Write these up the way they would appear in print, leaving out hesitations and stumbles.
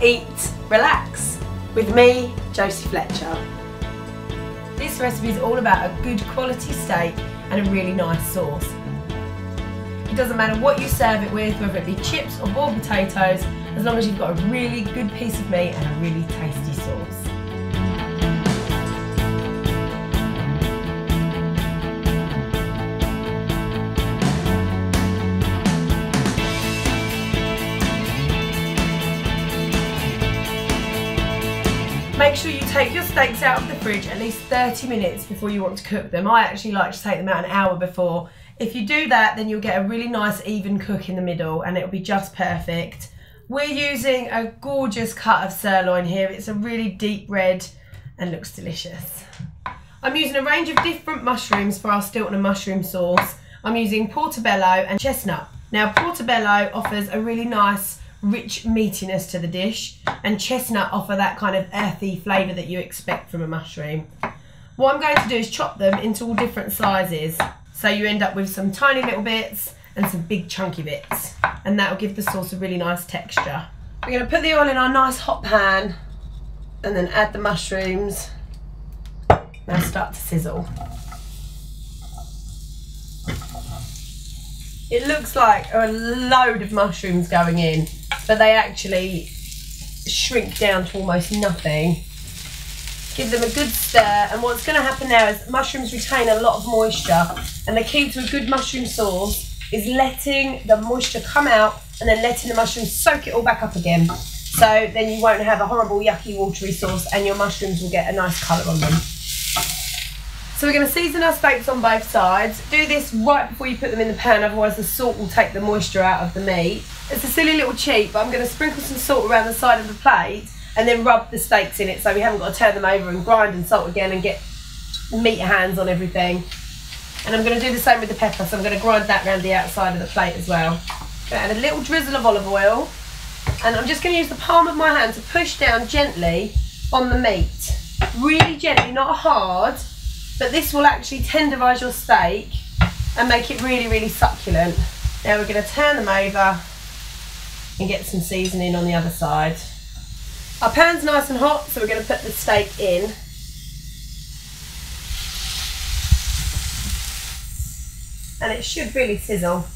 eat, relax with me, Josie Fletcher. This recipe is all about a good quality steak and a really nice sauce. It doesn't matter what you serve it with, whether it be chips or boiled potatoes, as long as you've got a really good piece of meat and a really tasty sauce. Make sure you take your steaks out of the fridge at least 30 minutes before you want to cook them. I actually like to take them out an hour before. If you do that, then you'll get a really nice even cook in the middle and it'll be just perfect. We're using a gorgeous cut of sirloin here. It's a really deep red and looks delicious. I'm using a range of different mushrooms for our stilton and mushroom sauce. I'm using portobello and chestnut. Now portobello offers a really nice rich meatiness to the dish, and chestnut offer that kind of earthy flavour that you expect from a mushroom. What I'm going to do is chop them into all different sizes, so you end up with some tiny little bits and some big chunky bits, and that will give the sauce a really nice texture. We're going to put the oil in our nice hot pan and then add the mushrooms. Now start to sizzle. It looks like a load of mushrooms going in, but they actually shrink down to almost nothing. Give them a good stir, and what's going to happen now is mushrooms retain a lot of moisture, and the key to a good mushroom sauce is letting the moisture come out and then letting the mushrooms soak it all back up again. So then you won't have a horrible yucky watery sauce and your mushrooms will get a nice colour on them. So we're going to season our steaks on both sides. Do this right before you put them in the pan, otherwise the salt will take the moisture out of the meat. It's a silly little cheat, but I'm going to sprinkle some salt around the side of the plate and then rub the steaks in it so we haven't got to turn them over and grind and salt again and get meat hands on everything. And I'm going to do the same with the pepper, so I'm going to grind that around the outside of the plate as well. I'm going to add a little drizzle of olive oil, and I'm just going to use the palm of my hand to push down gently on the meat. Really gently, not hard. But this will actually tenderise your steak and make it really, really succulent. Now we're going to turn them over and get some seasoning on the other side. Our pan's nice and hot, so we're going to put the steak in. And it should really sizzle.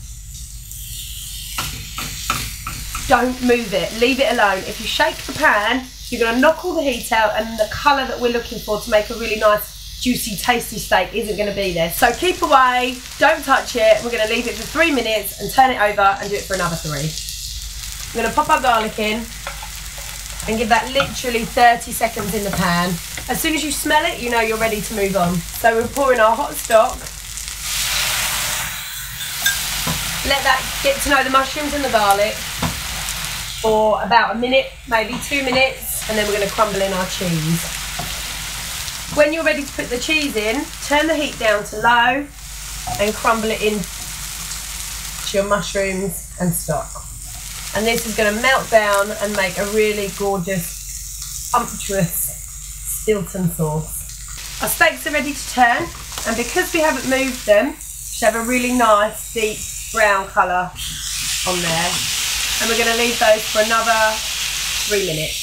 Don't move it, leave it alone. If you shake the pan, you're going to knock all the heat out, and the colour that we're looking for to make a really nice juicy, tasty steak isn't going to be there. So keep away, don't touch it. We're going to leave it for 3 minutes and turn it over and do it for another 3. I'm going to pop our garlic in and give that literally 30 seconds in the pan. As soon as you smell it, you know you're ready to move on. So we're pouring our hot stock. Let that get to know the mushrooms and the garlic for about a minute, maybe 2 minutes, and then we're going to crumble in our cheese. When you're ready to put the cheese in, turn the heat down to low and crumble it in to your mushrooms and stock. And this is going to melt down and make a really gorgeous, sumptuous stilton sauce. Our steaks are ready to turn, and because we haven't moved them, we should have a really nice deep brown colour on there. And we're going to leave those for another 3 minutes.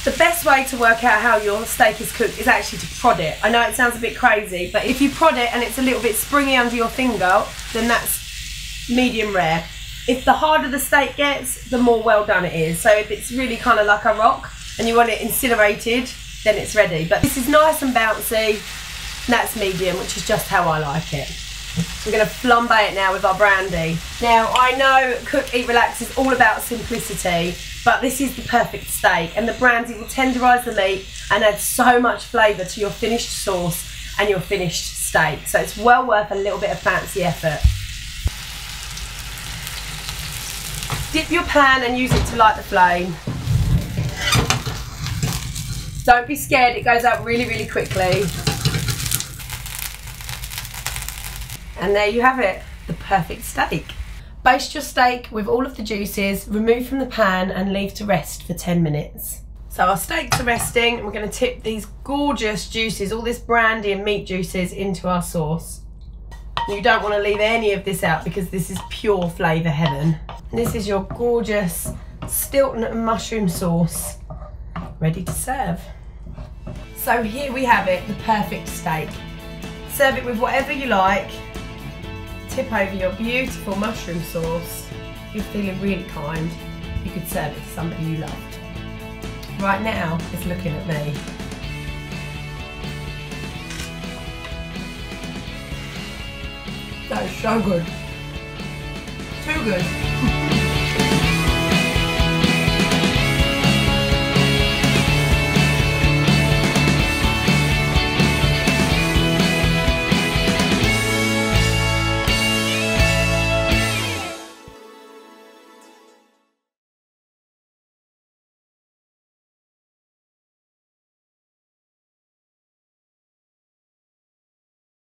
The best way to work out how your steak is cooked is actually to prod it. I know it sounds a bit crazy, but if you prod it and it's a little bit springy under your finger, then that's medium rare. If the harder the steak gets, the more well done it is. So if it's really kind of like a rock and you want it incinerated, then it's ready. But this is nice and bouncy, and that's medium, which is just how I like it. So we're going to flambe it now with our brandy. Now, I know Cook, Eat, Relax is all about simplicity, but this is the perfect steak, and the brandy will tenderise the meat and add so much flavour to your finished sauce and your finished steak. So it's well worth a little bit of fancy effort. Dip your pan and use it to light the flame. Don't be scared, it goes out really, really quickly. And there you have it, the perfect steak. Baste your steak with all of the juices, remove from the pan and leave to rest for 10 minutes. So our steaks are resting, and we're going to tip these gorgeous juices, all this brandy and meat juices, into our sauce. You don't want to leave any of this out because this is pure flavour heaven. And this is your gorgeous stilton and mushroom sauce ready to serve. So here we have it, the perfect steak. Serve it with whatever you like. Tip over your beautiful mushroom sauce. If you're feeling really kind, you could serve it to somebody you loved. Right now, it's looking at me. That is so good. Too good.